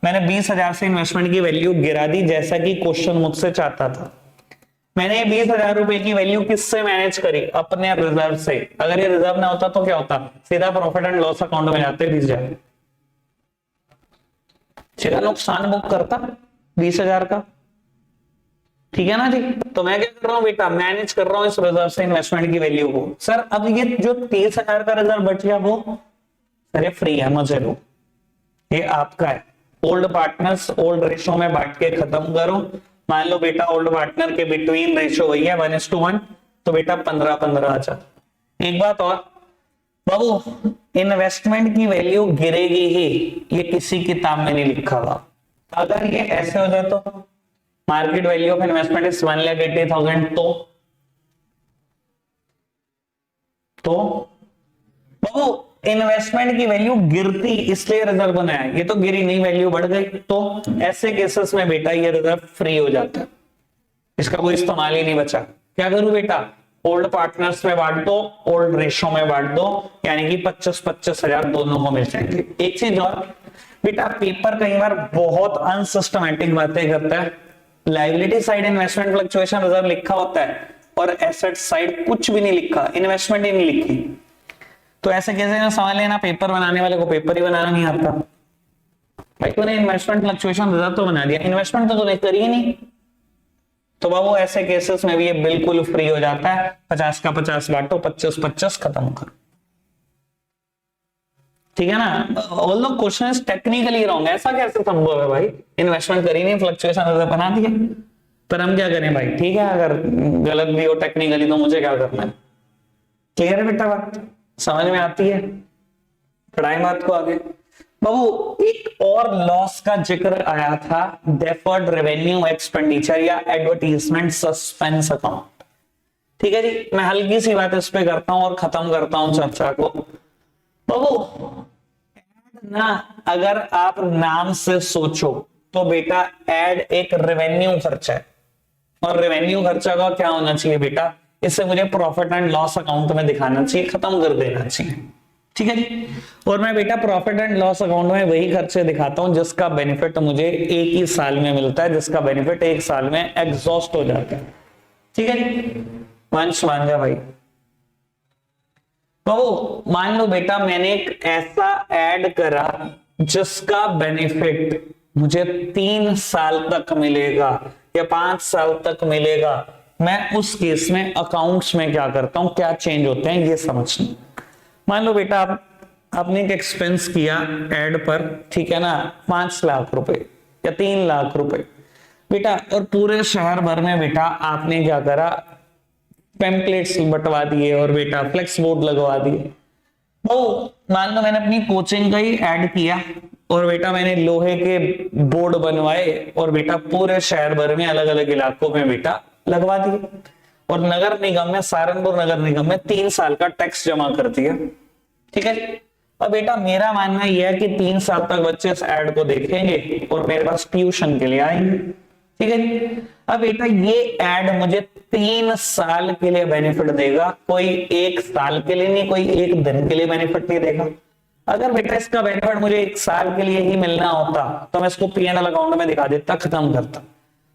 मैंने 20,000 से इन्वेस्टमेंट की वैल्यू गिरा दी जैसा कि क्वेश्चन मुझसे चाहता था। मैंने 20,000 रुपए की वैल्यू किससे मैनेज करी, अपने रिजर्व से। अगर ये रिजर्व ना होता तो क्या होता, सीधा प्रॉफिट एंड लॉस अकाउंट में जाते 20,000, सीधा नुकसान बुक करता 20,000 का। ठीक है ना जी, तो मैं क्या कर रहा हूं बेटा, मैनेज कर रहा हूं इस रिजर्व से इन्वेस्टमेंट की वैल्यू को। सर अब ये जो 30,000 का रिजर्व बच गया वो सर ये फ्री है, मजे लो, ये आपका है। ओल्ड पार्टनर्स ओल्ड रेशो में बांट के खत्म करो। मान लो बेटा ओल्ड पार्टनर के बिटवीन रेशो वही है 1:1, तो बेटा 15-15 आ जाता। एक बात और बाबू, इन्वेस्टमेंट की वैल्यू गिरेगी ही, ये किसी किताब में नहीं लिखा हुआ। अगर ये ऐसे हो जाए तो market value of investment is 1,80,000, तो तो बाबू इन्वेस्टमेंट की वैल्यू गिरती इसलिए रिजर्व बनाया, ये तो गिरी नहीं, वैल्यू बढ़ गई, तो ऐसे केसेस में बेटा ये रिजर्व फ्री हो जाता है, इसका कोई इस्तेमाल ही नहीं बचा। क्या करूं बेटा, ओल्ड पार्टनर्स में बांट दो, ओल्ड रेशो में बांट दो, यानी कि 25-25 हजार दोनों को मिल जाएंगे। एक चीज और बेटा, पेपर कई बार बहुत अनसिस्टमैटिक बातें करता है। Liability side investment fluctuation reserve लिखा होता है और एसेट साइड कुछ भी नहीं लिखा, इन्वेस्टमेंट ही नहीं लिखी। तो ऐसे कैसे में समझ लेना, पेपर बनाने वाले को पेपर ही बनाना नहीं आता। भाई तूने इन्वेस्टमेंट फ्लक्चुएशन रिजर्व तो बना दिया, इन्वेस्टमेंट तो तूने करी ही नहीं। तो बाबू ऐसे केसेस में भी ये बिल्कुल फ्री हो जाता है, 50 का 50 बांटो, 25-25 खत्म करो, ठीक है ना। All the question is technically wrong, ऐसा कैसे संभव है भाई, इन्वेस्टमेंट करी नहीं, फ्लक्चुएशन रिजर्व बना दिया, पर हम क्या करें भाई, ठीक है अगर गलत भी हो टेक्निकली तो मुझे क्या करना है। क्लियर है बेटा, बात समझ में आती है, पढ़ाई बात को आगे। बाबू एक और लॉस का जिक्र आया था, डेफर्ड रेवेन्यू एक्सपेंडिचर या एडवर्टीजमेंट सस्पेंस अकाउंट। ठीक है जी, मैं हल्की सी बात इस पे करता हूं और खत्म करता हूं चर्चा को। बाबू ना, अगर आप नाम से सोचो तो बेटा एड एक रेवेन्यू खर्चा है, और रेवेन्यू खर्चा का क्या होना चाहिए बेटा, इससे मुझे प्रॉफिट एंड लॉस अकाउंट में दिखाना चाहिए, खत्म कर देना चाहिए, ठीक है जी। और मैं बेटा प्रॉफिट एंड लॉस अकाउंट में वही खर्चे दिखाता हूं जिसका बेनिफिट मुझे एक ही साल में मिलता है, जिसका बेनिफिट एक साल में एग्जॉस्ट हो जाता है, ठीक है जी। वंश मान जा भाई। तो मान लो बेटा मैंने एक ऐसा ऐड करा जिसका बेनिफिट मुझे 3 साल तक मिलेगा या 5 साल तक मिलेगा, मैं उस केस में अकाउंट्स में क्या करता हूं, क्या चेंज होते हैं ये समझना। मान लो बेटा आपने एक एक्सपेंस किया एड पर, ठीक है ना, 5 लाख रुपए या 3 लाख रुपए बेटा, और पूरे शहर भर में बेटा आपने क्या करा, पेम्पलेट्स बंटवा दिए और बेटा फ्लेक्स बोर्ड लगवा दिए। तो मान लो मैंने अपनी कोचिंग का ही ऐड किया और बेटा मैंने लोहे के बोर्ड बनवाए और बेटा पूरे शहर भर में अलग अलग इलाकों में बेटा लगवा दिए, और नगर निगम में, सहारनपुर नगर निगम में 3 साल का टैक्स जमा कर दिया, ठीक है। अब बेटा मेरा मानना यह है कि 3 साल तक बच्चे इस ऐड को देखेंगे और मेरे पास ट्यूशन के लिए आएंगे, ठीक है जी। अब बेटा ये ऐड मुझे 3 साल के लिए बेनिफिट देगा, कोई 1 साल के लिए नहीं, कोई 1 दिन के लिए बेनिफिट नहीं देगा। अगर बेटा इसका बेनिफिट मुझे 1 साल के लिए ही मिलना होता तो मैं इसको P&L अकाउंट में दिखा देता, खत्म करता।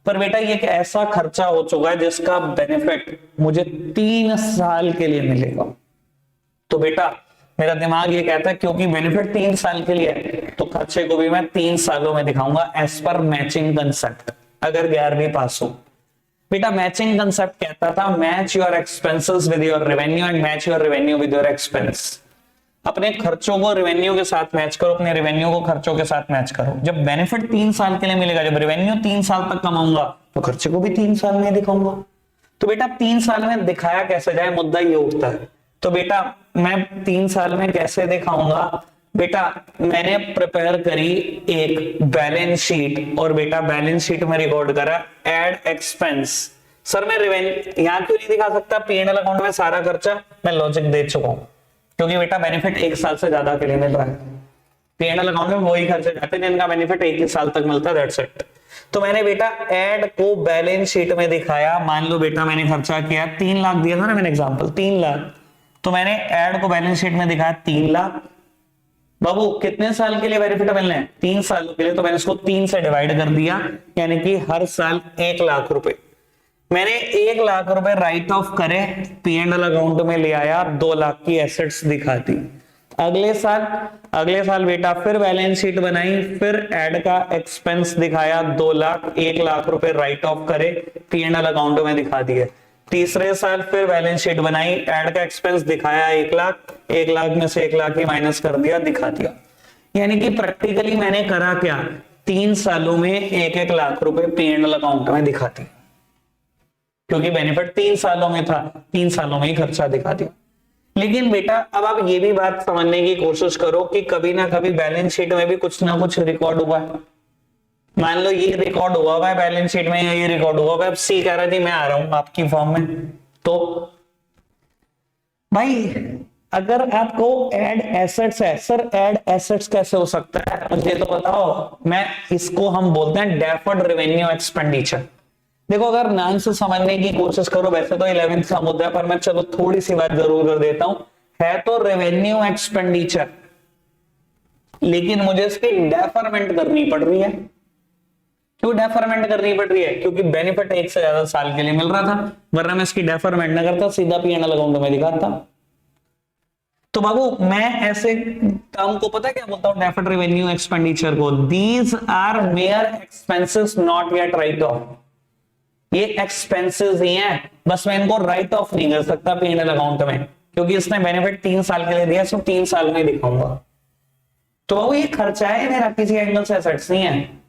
पर बेटा ये एक ऐसा खर्चा हो चुका है जिसका बेनिफिट मुझे 3 साल के लिए मिलेगा, तो बेटा मेरा दिमाग ये कहता है क्योंकि बेनिफिट 3 साल के लिए है तो खर्चे को भी मैं 3 सालों में दिखाऊंगा एज पर मैचिंग कंसेप्ट। अगर 11वीं पास हो बेटा, मैचिंग कंसेप्ट कहता था match your expenses with your revenue and match your revenue with your expense. अपने खर्चों को रेवेन्यू के साथ मैच करो, अपने रेवेन्यू को खर्चों के साथ मैच करो। जब बेनिफिट 3 साल के लिए मिलेगा, जब रेवेन्यू 3 साल तक कमाऊंगा तो खर्चे को भी 3 साल में दिखाऊंगा। तो बेटा 3 साल में दिखाया कैसे जाए, मुद्दा ये उठता है। तो बेटा मैं 3 साल में कैसे दिखाऊंगा, बेटा मैंने प्रिपेयर करी एक बैलेंस शीट और बेटा बैलेंस शीट में रिकॉर्ड करा एड एक्सपेंस। सर मैं रेवेन्यू यहां क्यों नहीं दिखा सकता, P&L अकाउंट में सारा खर्चा, मैं लॉजिक दे चुका हूं क्योंकि बेटा बेनिफिट 1 साल से ज्यादा के लिए मिल रहा है। P&L अकाउंट में वही खर्चे जाते हैं जिनका बेनिफिट 1 ही साल तक मिलता है, दैट्स इट। तो मैंने बेटा एड को बैलेंस शीट में दिखाया। मान लो बेटा मैंने खर्चा किया 3 लाख दिया था ना मैंने एग्जांपल, 3 लाख, तो मैंने एड को बैलेंस शीट में दिखाया 3 लाख। बाबू कितने साल के लिए बेनिफिट मिलने हैं, 3 सालों के लिए, तो मैंने इसको 3 से डिवाइड कर दिया, यानी कि हर साल 1 लाख रुपए। मैंने 1 लाख रुपए राइट ऑफ करे, P&L अकाउंट में ले आया, 2 लाख की एसेट्स दिखा दी। अगले साल बेटा फिर बैलेंस शीट बनाई, फिर एड का एक्सपेंस दिखाया 2 लाख, 1 लाख रुपए राइट ऑफ करे, P&L अकाउंट में दिखा दिए। तीसरे साल फिर बैलेंस शीट बनाई, एड का एक्सपेंस दिखाया 1 लाख, 1 लाख में से 1 लाख ही माइनस कर दिया, दिखा दिया। यानी कि प्रैक्टिकली मैंने करा क्या, 3 सालों में 1-1 लाख रुपए P&L अकाउंट में दिखा दिया, क्योंकि बेनिफिट 3 सालों में था, 3 सालों में ही खर्चा दिखा दिया। लेकिन बेटा अब आप ये भी बात समझने की कोशिश करो कि कभी ना कभी बैलेंस शीट में भी कुछ ना कुछ रिकॉर्ड हुआ है। मान लो ये रिकॉर्ड हुआ है बैलेंस शीट में, या ये रिकॉर्ड हुआ है, अब सी कह रहा थी मैं आ रहा हूं आपकी फॉर्म में, तो भाई अगर आपको ऐड एसेट्स है, सर ऐड एसेट्स कैसे हो सकता है मुझे तो बताओ। मैं इसको हम बोलते हैं डेफर्ड रेवेन्यू एक्सपेंडिचर। देखो अगर नाम से समझने की कोशिश करो, वैसे तो 11th का मुद्दा है, पर मैं चलो थोड़ी सी बात जरूर कर देता हूं। है तो रेवेन्यू एक्सपेंडिचर, लेकिन मुझे इसकी डेफरमेंट करनी पड़ रही है। क्यों डेफरमेंट करनी पड़ रही है? क्योंकि बेनिफिट एक से ज्यादा साल के लिए मिल रहा था, वरना मैं इसकी डेफरमेंट ना करता, सीधा P&L अकाउंट में दिखाता। तो बाबू मैं ऐसे टर्म को पता है क्या बोलता हूं? डेफर्ड रेवेन्यू एक्सपेंडिचर को, these are mere expenses not yet write off. ये एक्सपेंसेस ही हैं, बस मैं इनको राइट ऑफ नहीं कर सकता P&L अकाउंट में, क्योंकि इसने बेनिफिट 3 साल के लिए दिया, सो 3 साल में दिखाऊंगा। तो बाबू ये खर्चा है मेरा, किसी एंगल से एसेट्स नहीं है।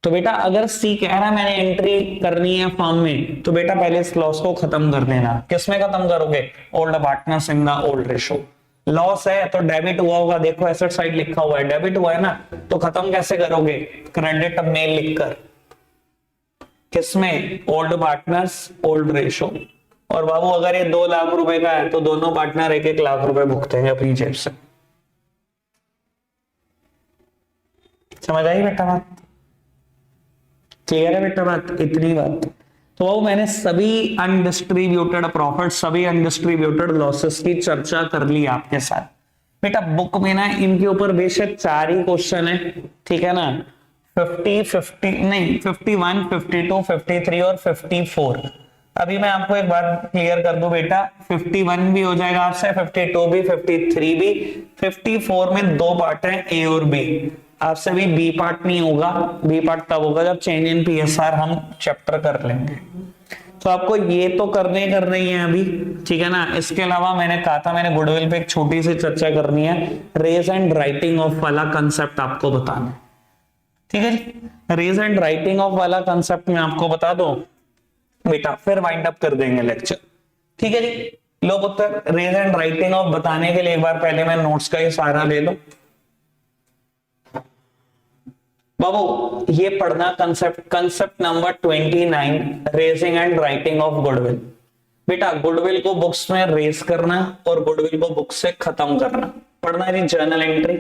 तो बेटा अगर सी कह रहा है मैंने एंट्री करनी है फॉर्म में, तो बेटा पहले इस लॉस को खत्म कर देना। किसमें खत्म करोगे? Old partners in the old ratio. Loss है तो डेबिट हुआ होगा, देखो एसेट साइड लिखा हुआ है, डेबिट हुआ है ना, तो खत्म कैसे करोगे? क्रेडिट में लिखकर। किसमें? Old partners old ratio. और बाबू अगर ये 2 लाख रुपए का है तो दोनों पार्टनर 1-1 लाख रुपए भुगतेंगे अपनी जेब से। समझ आई बेटा बात? क्लियर है बेटा बात? इतनी बात। तो वो मैंने सभी अनडिस्ट्रीब्यूटेड प्रॉफिट, सभी अनडिस्ट्रीब्यूटेड लॉसेस की चर्चा कर ली आपके साथ। बेटा बुक में ना इनके ऊपर बेशक 4 ही क्वेश्चन है, ठीक है ना? 50 नहीं 51, 52, 53 और 54। अभी मैं आपको एक बात क्लियर कर दूं बेटा, 51 भी हो जाएगा आपसे, 52 भी, 53 भी, 54 में 2 पार्ट हैं, ए और बी। आपसे भी बी पार्ट नहीं होगा, बी पार्ट तब होगा जब चेंज इन PSR हम चैप्टर कर लेंगे। तो आपको ये तो करने ही है अभी, ठीक है ना? इसके अलावा मैंने कहा था मैंने गुडविल पे एक छोटी सी चर्चा करनी है, रेज एंड राइटिंग ऑफ वाला कंसेप्ट आपको बताना, ठीक है जी? रेज एंड राइटिंग ऑफ वाला कंसेप्ट मैं आपको बता दो बेटा, फिर वाइंड अप कर देंगे लेक्चर, ठीक है जी? लो पुत्र, रेज एंड राइटिंग ऑफ बताने के लिए एक बार पहले मैं नोट्स का ही सहारा ले लो। बाबू ये पढ़ना concept number 29, raising and writing off goodwill. बेटा गुडविल को बुक्स में रेज करना और गुडविल को बुक से खत्म करना, पढ़ना जी। जर्नल एंट्री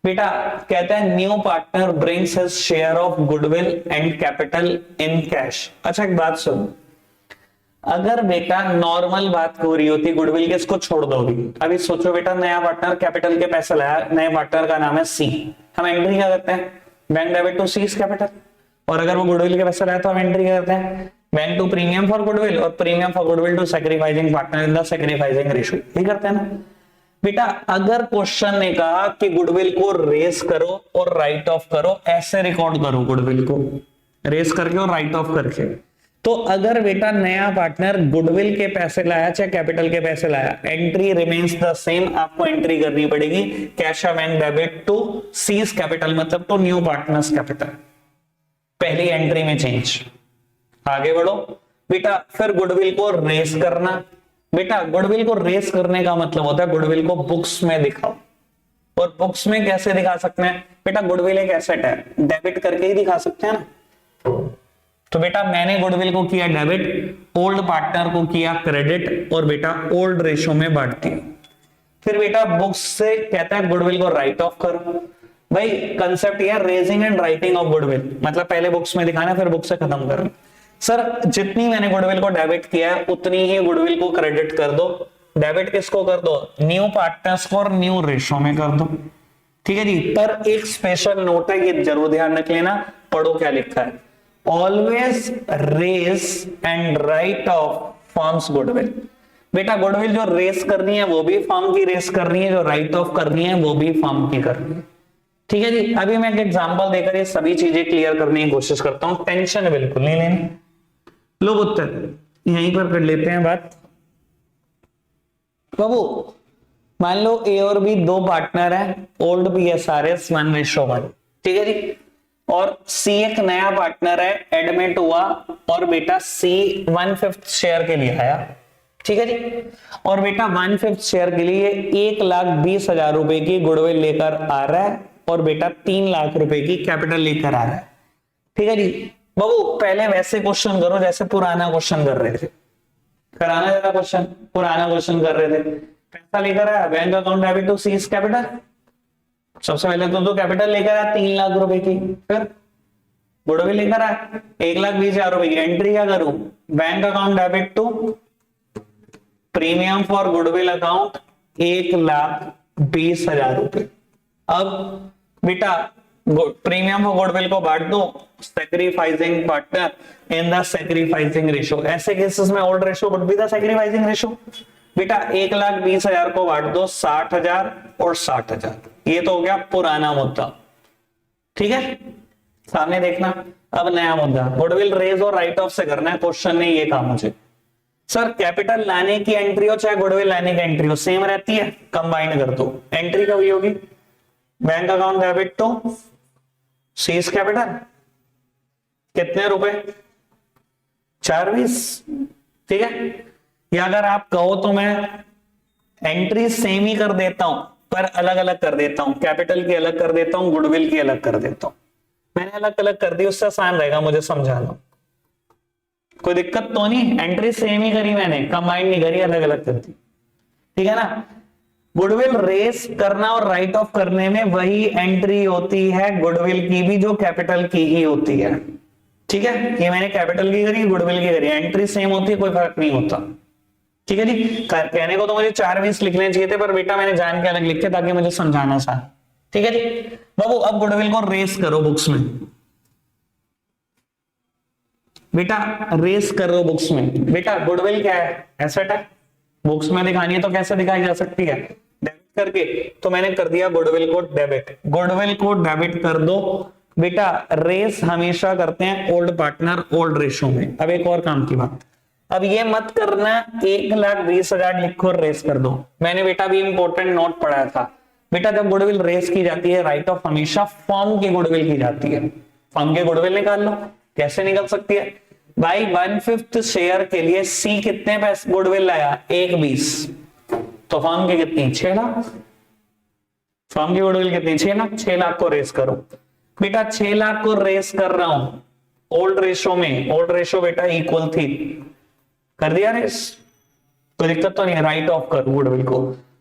बेटा कहता है new partner brings his share of goodwill and capital in cash. अच्छा एक बात सुनो, अगर बेटा नॉर्मल बात हो रही होती गुडविल के, इसको छोड़ दोगी। अभी सोचो बेटा नया पार्टनर कैपिटल के पैसे लाया, नए पार्टनर का नाम है सी, हम एंट्री क्या करते हैं? Bank debit to C's capital. और अगर वो गुडविल के पैसे लाए तो हम एंट्री क्या करते हैं? Bank to premium for goodwill और premium for goodwill to sacrificing partner in the sacrificing ratio, ये करते हैं ना बेटा। अगर क्वेश्चन ने कहा कि गुडविल को रेस करो और राइट ऑफ करो, ऐसे रिकॉर्ड करो गुडविल को रेस करके और राइट ऑफ करके, तो अगर बेटा नया पार्टनर गुडविल के पैसे लाया चाहे कैपिटल के पैसे लाया, एंट्री रिमेन्स द सेम, आपको एंट्री करनी पड़ेगी cash bank debit to C's capital, मतलब टू न्यू पार्टनर्स कैपिटल, पहली एंट्री में चेंज। आगे बढ़ो बेटा, फिर गुडविल को रेस करना। बेटा गुडविल को रेस करने का मतलब होता है गुडविल को बुक्स में दिखाओ। और बुक्स में कैसे दिखा सकते हैं बेटा? गुडविल एक एसेट है, डेबिट करके ही दिखा सकते हैं ना। तो बेटा मैंने गुडविल को किया डेबिट, ओल्ड पार्टनर को किया क्रेडिट, और बेटा ओल्ड रेशो में बांट दिया। फिर बेटा बुक्स से कहता है गुडविल को राइट ऑफ करो। भाई कंसेप्ट ये raising and writing off goodwill, मतलब पहले बुक्स में दिखाना फिर बुक से खत्म करना। सर जितनी मैंने गुडविल को डेबिट किया है उतनी ही गुडविल को क्रेडिट कर दो। डेबिट किसको कर दो? न्यू पार्टनर्स को और न्यू रेशो में कर दो, ठीक है जी? पर एक स्पेशल नोट है, ये जरूर ध्यान रख लेना, पढ़ो क्या लिखा है। Always raise and write off forms goodwill. बेटा गुडविल जो रेस करनी है वो भी फॉर्म की रेस करनी है, जो राइट ऑफ करनी है वो भी फॉर्म की करनी है, ठीक है जी? अभी मैं एक एग्जांपल देकर ये सभी चीजें क्लियर करने की कोशिश करता हूं, टेंशन बिल्कुल नहीं लेनी। लो उत्तर यहीं पर कर लेते हैं बात। बाबू मान लो ए और बी 2 पार्टनर हैं, ओल्ड PSRS 1:1, ठीक है जी? और सी एक नया पार्टनर है, एडमिट हुआ, और बेटा सी 1/5 शेयर के लिए आया, ठीक है जी? और बेटा 1/5 शेयर के लिए 1,20,000 रुपए की गुडविल लेकर आ रहा है, और बेटा 3 लाख रुपए की कैपिटल लेकर आ रहा है, ठीक है जी? बाबू पहले वैसे क्वेश्चन करो जैसे पुराना क्वेश्चन कर रहे थे। कराना जरा क्वेश्चन, पुराना क्वेश्चन कर रहे थे। पैसा लेकर आया bank account debit to C's capital. सबसे पहले तो कैपिटल लेकर आया 3 लाख रुपए की, फिर गुडविल लेकर आया 1,20,000 रुपए की। एंट्री क्या करूं, bank account debit to premium for goodwill account 1,20,000 रुपए। अब बेटा प्रीमियम फॉर गुडविल को बांट दो sacrificing partner in the sacrificing ratio. ऐसे केसेस में old ratio would be the sacrificing ratio. बेटा 1,20,000 को बांट दो 60,000 और 60,000। ये तो हो गया पुराना मुद्दा, ठीक है, सामने देखना। अब नया मुद्दा गुडविल रेज और राइट ऑफ से करना है। क्वेश्चन ने ये कहा मुझे, सर कैपिटल लाने की एंट्री हो चाहे गुडविल लाने की एंट्री हो सेम रहती है, कंबाइन कर दो। एंट्री कभी होगी bank account debit to C's capital, कितने रुपए 4,20, ठीक है। या अगर आप कहो तो मैं एंट्री सेम ही कर देता हूं पर अलग अलग कर देता हूं, कैपिटल की अलग कर देता हूं, गुडविल की अलग कर देता हूं। मैंने अलग अलग कर दी, उससे आसान रहेगा मुझे समझाना, कोई दिक्कत तो नहीं। एंट्री सेम ही करी मैंने, कंबाइंड नहीं करी, अलग अलग कर दी, ठीक है ना। गुडविल रेस करना और राइट ऑफ करने में वही एंट्री होती है गुडविल की भी जो कैपिटल की ही होती है, ठीक है। ये मैंने कैपिटल की करी, गुडविल की करी, एंट्री सेम होती है, कोई फर्क नहीं होता, ठीक है जी। कहने को तो मुझे 4,20 लिखने चाहिए थे पर बेटा मैंने जान के अलग लिखे ताकि मुझे समझाना सा, ठीक है जी। बाबू अब गुडविल को रेस करो बुक्स में, बेटा रेस करो बुक्स में। बेटा गुडविल क्या है, एसेट है, बुक्स में दिखानी है तो कैसे दिखाई जा सकती है, डेबिट करके। तो मैंने कर दिया गुडविल को डेबिट, गुडविल को डेबिट कर दो। बेटा रेस हमेशा करते हैं ओल्ड पार्टनर ओल्ड रेशो में। अब एक और काम की बात, अब ये मत करना 1,20,000 लिखो और रेस कर दो। मैंने बेटा भी इंपॉर्टेंट नोट पढ़ाया था, बेटा जब गुडविल रेस की जाती है राइट ऑफ हमेशा फर्म की गुडविल की जाती है। फर्म के गुडविल निकाल लो, कैसे निकल सकती है भाई, 1/5 शेयर के लिए सी कितने पैसे गुडविल लाया 1,20, तो फर्म की कितनी 6 लाख, फर्म की गुडविल कितनी 6 लाख, 6 लाख को रेस करो। बेटा 6 लाख को रेस कर रहा हूं ओल्ड रेशो में, ओल्ड रेशो बेटा इक्वल थी, कर दिया रेस, कोई दिक्कत तो नहीं है। राइट ऑफ करो गुडविल को,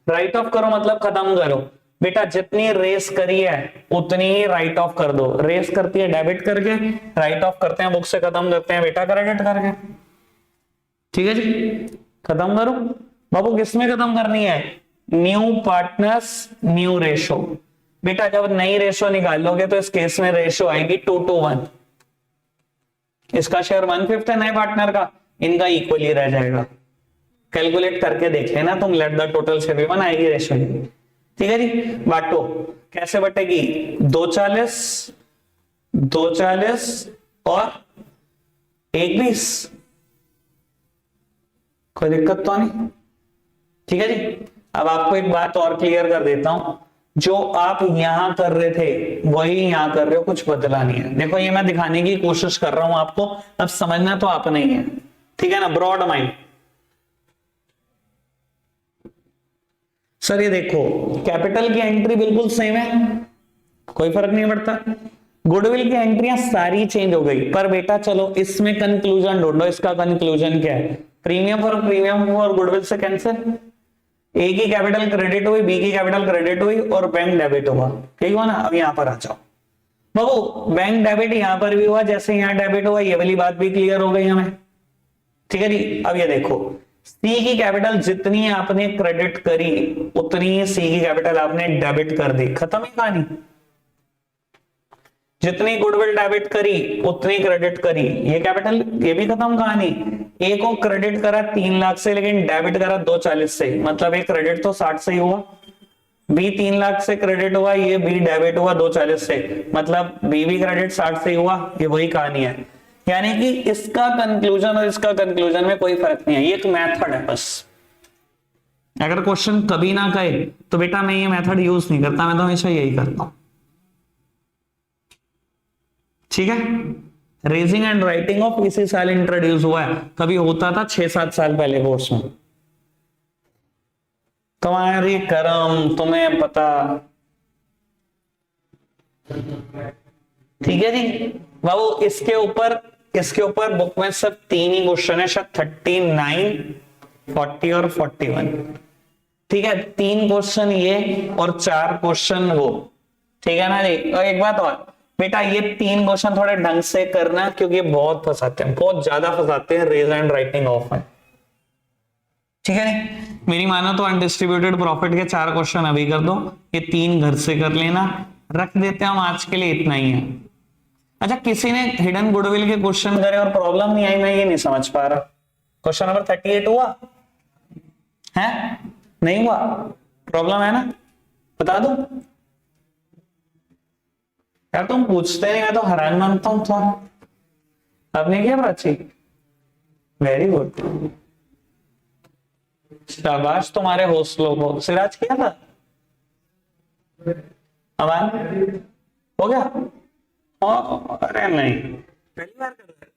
राइट ऑफ करो मतलब खत्म करो। बेटा जितनी रेस करी है उतनी ही राइट ऑफ कर दो। रेस करती है डेबिट करके, राइट ऑफ करते हैं बुक से खत्म करते हैं बेटा क्रेडिट करके, ठीक है जी। खत्म करो बाबू, किसमें खत्म करनी है, न्यू पार्टनर्स न्यू रेशो। बेटा जब नई रेशो निकालोगे तो इस केस में रेशो आएगी 2:1, इसका शेयर 1/5 है नए पार्टनर का, इनका इक्वली रह जाएगा। कैलकुलेट करके देख लेना तुम, लेट द टोटल से भी बनाएगी रेशो, ठीक है जी। बांटो, कैसे बटेगी 2,40 और 1,20, कोई दिक्कत तो नहीं, ठीक है जी। अब आपको एक बात और क्लियर कर देता हूं, जो आप यहां कर रहे थे वही यहां कर रहे हो, कुछ बदला नहीं है। देखो ये मैं दिखाने की कोशिश कर रहा हूं आपको, अब समझना तो आपने ही है, ठीक है ना, ब्रॉड माइंड। सर ये देखो कैपिटल की एंट्री बिल्कुल सेम है, कोई फर्क नहीं पड़ता। गुडविल की एंट्रियां सारी चेंज हो गई, पर बेटा चलो इसमें कंक्लूजन ढूंढो। इसका कंक्लूजन क्या है, प्रीमियम फॉर गुडविल से कैंसिल, ए की कैपिटल क्रेडिट हुई, बी की कैपिटल क्रेडिट हुई और बैंक डेबिट हुआ, ठीक हुआ ना। अब यहां पर आ जाओ बाबू, बैंक डेबिट यहां पर भी हुआ जैसे यहां डेबिट हुआ, ये वाली बात भी क्लियर हो गई हमें, ठीक है जी। अब ये देखो सी की कैपिटल जितनी आपने क्रेडिट करी उतनी ही सी की कैपिटल आपने डेबिट कर दी, खत्म ही कहानी। जितनी गुडविल डेबिट करी उतनी क्रेडिट करी, ये कैपिटल ये भी खत्म कहानी। ए को क्रेडिट करा 3 लाख से लेकिन डेबिट करा 2,40 से, मतलब एक क्रेडिट तो 60 से ही हुआ। बी 3 लाख से क्रेडिट हुआ, ये बी डेबिट हुआ 2,40 से, मतलब बी भी क्रेडिट 60 से ही हुआ, ये वही कहानी है। यानी कि इसका कंक्लूजन और इसका कंक्लूजन में कोई फर्क नहीं है, ये एक मेथड है बस। अगर क्वेश्चन कभी ना कहे तो बेटा मैं ये मेथड यूज नहीं करता, मैं तो हमेशा यही करता हूं, ठीक है। रेजिंग एंड राइटिंग ऑफ इसी साल इंट्रोड्यूस हुआ है, कभी होता था 6-7 साल पहले कोर्स में। तुम्हारी करम तुम्हें पता, ठीक है जी बाबू। इसके ऊपर बुक में सिर्फ 3 ही क्वेश्चन है, शायद 39 40 और 41, ठीक है, 3 क्वेश्चन ये और 4 क्वेश्चन वो, ठीक है ना जी। और एक बात और बेटा, ये 3 क्वेश्चन थोड़े ढंग से करना, क्योंकि बहुत फंसाते हैं, बहुत ज्यादा फंसाते हैं, रेज एंड राइटिंग ऑफ में, ठीक है नहीं। मेरी मानो तो अनडिस्ट्रीब्यूटेड प्रॉफिट के 4 क्वेश्चन अभी कर दो, ये 3 घर से कर लेना, रख देते हैं हम आज के लिए, इतना ही है। अच्छा, किसी ने हिडन गुडविल के क्वेश्चन करे और प्रॉब्लम नहीं आई, मैं ये नहीं समझ पा रहा। क्वेश्चन नंबर 38 हुआ है, नहीं हुआ, प्रॉब्लम है ना, बता दो यार, तुम पूछते नहीं, मैं तो हैरान मानता हूं। तो आपने किया प्राची, वेरी गुड, शाबाश तुम्हारे हौसलों को। सिराज किया था, अमान हो गया? अरे नहीं, पहली बार कर रहे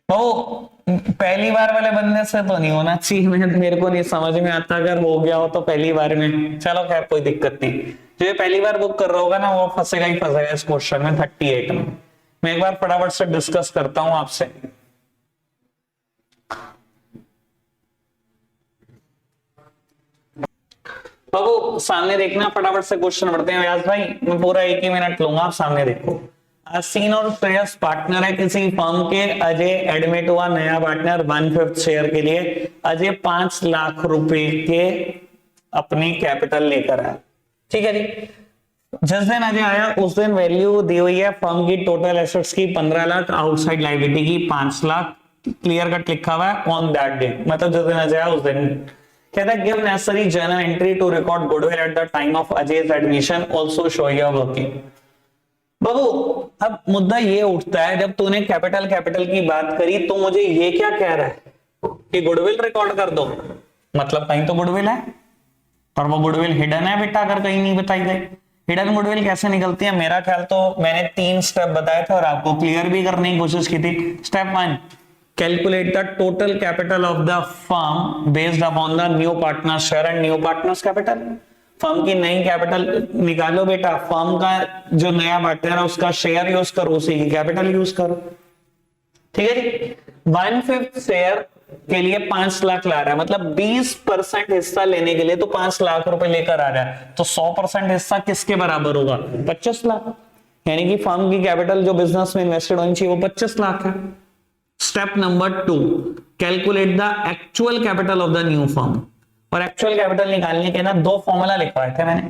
हो, पहली बार वाले बंदे से तो नहीं होना चाहिए, मेरे को नहीं समझ में आता, अगर हो गया हो तो पहली बार में, चलो खैर कोई दिक्कत नहीं। जो ये पहली बार बुक कर रहा होगा ना, वो फंसेगा ही फंसेगा इस क्वेश्चन में 38 में। मैं एक बार फटाफट से डिस्कस करता हूं आपसे। बाबू सामने देखना, फटाफट से क्वेश्चन पढ़ते हैं। व्यास भाई मैं पूरा 1 ही मिनट लूंगा, आप सामने देखो। असीन और श्रेयस पार्टनर है किसी फर्म के, अजय एडमिट हुआ नया पार्टनर 1/5 शेयर के लिए। अजय 5 लाख रुपए के अपनी कैपिटल लेकर आया, ठीक है जी। जिस दिन अजय आया उस दिन वैल्यू दी हुई है फर्म की टोटल एसेट्स की 15 लाख, आउटसाइड लायबिलिटी की 5 लाख, क्लियर कट लिखा हुआ है ऑन दैट डे, मतलब जिस दिन अजय आया उस दिन। कहता है give necessary journal entry to record goodwill at the time of Ajay's admission, also show your working. बाबू अब मुद्दा ये उठता है, जब तूने कैपिटल की बात करी तो मुझे ये क्या कह रहा है कि गुडविल रिकॉर्ड कर दो, मतलब कहीं तो गुडविल है, पर वो गुडविल हिडन है बेटा, अगर कहीं नहीं बताई गई। हिडन गुडविल कैसे निकलती है? मेरा ख्याल तो मैंने 3 स्टेप बताए थे और आपको क्लियर भी करने की कोशिश की थी। Step 1, calculate the total capital of the firm based upon the new partner's share and new partner's capital। Firm की नई कैपिटल निकालो बेटा, फर्म का जो नया पार्टनर है उसका शेयर यूज करो, उसी की कैपिटल यूज करो, ठीक है जी। 1/5 शेयर के लिए 5 लाख ला रहा है, मतलब 20% हिस्सा लेने के लिए तो 5 लाख रुपए लेकर आ रहा है, तो 100% हिस्सा किसके बराबर होगा? 25 लाख, यानी कि फर्म की कैपिटल जो बिजनेस में इन्वेस्टेड होनी चाहिए वो 25 लाख है। Step number 2, calculate the actual capital of the new firm. और एक्चुअल कैपिटल निकालने के ना 2 फॉर्मूला लिखवाए थे मैंने,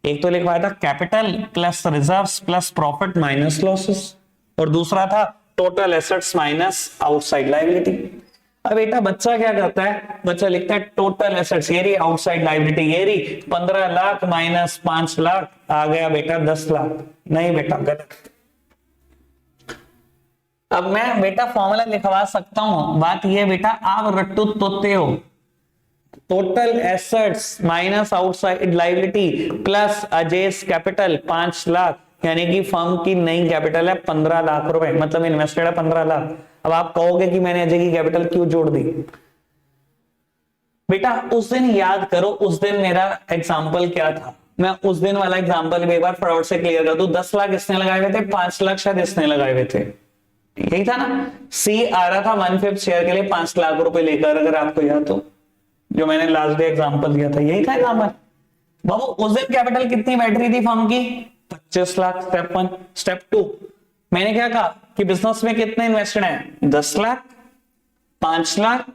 एक तो लिखवाया था capital plus reserves plus profit minus losses, और दूसरा था total assets minus outside liability. अब बेटा बच्चा क्या करता है, बच्चा लिखता है टोटल एसेट्स ये रही, आउटसाइड लायबिलिटी ये रही, 15 लाख माइनस 5 लाख आ गया बेटा 10 लाख। नहीं बेटा गलत। अब मैं बेटा फॉर्मूला लिखवा सकता हूं, बात ये बेटा आप रट्टू तोते हो। Total assets minus outside liability plus Ajay's capital 5 lakh, यानी कि फर्म की नई कैपिटल है 15 लाख रुपए, मतलब इन्वेस्टेड है 15 लाख। अब आप कहोगे कि मैंने अजय की कैपिटल क्यों जोड़ दी? बेटा उस दिन याद करो, उस दिन मेरा एग्जाम्पल क्या था, मैं उस दिन वाला एग्जाम्पल भी एक बार फटाफट से क्लियर कर दूं। 10 लाख इसने लगाए हुए थे, 5 लाख शायद इसने लगाए हुए थे, यही था ना। सी आ रहा था 1/5 शेयर के लिए 5 लाख रुपए लेकर, अगर आपको याद तो, जो मैंने लास्ट डे एग्जांपल दिया था यही था एग्जांपल। बाबू उस दिन कैपिटल कितनी बैठ रही थी फर्म की? 25 लाख। स्टेप 1। स्टेप 2 मैंने क्या कहा कि बिजनेस में कितने इन्वेस्टेड हैं? 10 लाख, 5 लाख,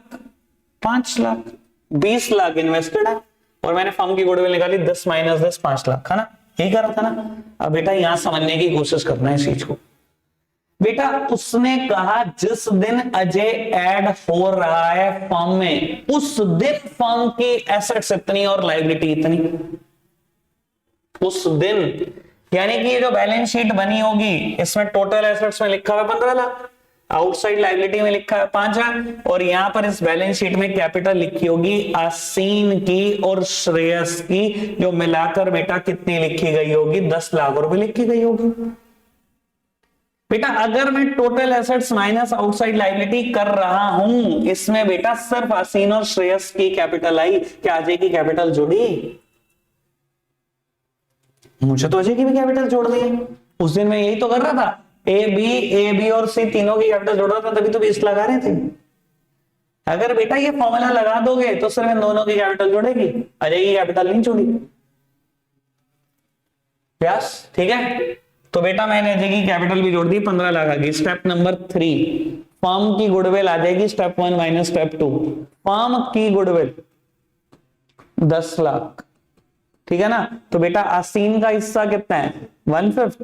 5 लाख, 20 लाख इन्वेस्टेड है, और मैंने फर्म की गुडविल निकाली 10 माइनस 10 5 लाख, है ना, यही करा था ना। अब बेटा यहां समझने की कोशिश करना है इस चीज को। बेटा उसने कहा जिस दिन अजय ऐड हो रहा है फर्म में, उस दिन फर्म की एसेट्स इतनी और लायबिलिटी इतनी, उस दिन, यानी कि ये जो बैलेंस शीट बनी होगी इसमें टोटल एसेट्स में लिखा हुआ 15 लाख, आउटसाइड लायबिलिटी में लिखा है 5 लाख, और यहां पर इस बैलेंस शीट में कैपिटल लिखी होगी असीन की और श्रेयस की, जो मिलाकर बेटा कितनी लिखी गई होगी? 10 लाख रुपए लिखी गई होगी। बेटा अगर मैं total assets minus outside liability कर रहा हूं, इसमें बेटा सिर्फ असीन और श्रेयस की कैपिटल आई, क्या अजय की कैपिटल जुड़ी? मुझे तो अजय की भी कैपिटल जोड़ दी है, उस दिन मैं यही तो कर रहा था, ए बी और सी तीनों की कैपिटल जोड़ रहा था, तभी तो 20 लगा रहे थे। अगर बेटा ये फॉर्मूला लगा दोगे तो सिर्फ इन दोनों की कैपिटल जुड़ेगी, अजय की कैपिटल नहीं जुड़ी। यस, ठीक है। तो बेटा मैंने अजय की कैपिटल भी जोड़ दी, 15 लाख आ गई। स्टेप नंबर 3, फर्म की गुडविल आ जाएगी स्टेप 1 माइनस स्टेप 2। फर्म की गुडविल 10 लाख, ठीक है ना। तो बेटा आसीन का हिस्सा कितना है, 1/5।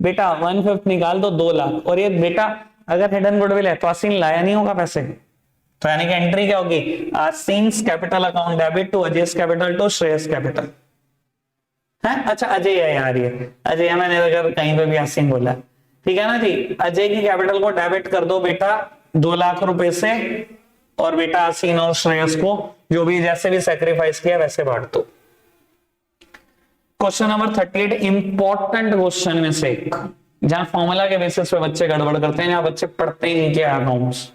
बेटा 1/5 निकाल दो, 2 लाख। और ये बेटा अगर हिडन गुडविल है तो आसीन लाया नहीं होगा पैसे, तो यानी कि एंट्री क्या होगी, आसीन्स capital account debit to Ajay's capital to Shreyas capital है। अच्छा अजय है यार, ये अजय, मैंने अगर कहीं पे भी आसीन बोला, ठीक है ना जी। अजय की कैपिटल को डेबिट कर दो बेटा 2 लाख रुपए से, और बेटा आसीन और श्रेयस को जो भी जैसे भी सेक्रीफाइस किया वैसे बांट दो। क्वेश्चन नंबर 38 इंपॉर्टेंट क्वेश्चन में से एक, जहां फॉर्मूला के बेसिस पे बच्चे गड़बड़ करते हैं, जहां बच्चे पढ़ते ही नहीं क्या अकाउंट्स,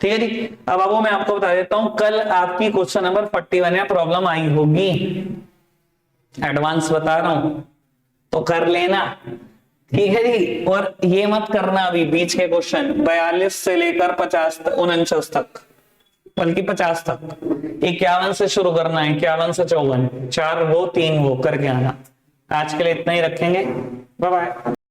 ठीक है जी। अब बाबू मैं आपको बता देता हूं, कल आपकी क्वेश्चन नंबर 41 में प्रॉब्लम आई होगी, एडवांस बता रहा हूं तो कर लेना, ठीक है जी। और ये मत करना अभी बीच के क्वेश्चन 42 से लेकर 49 तक, बल्कि 50 तक, 51 से शुरू करना है, 51 से 54, 4 वो 3 वो करके आना। आज के लिए इतना ही रखेंगे, बाय बाय।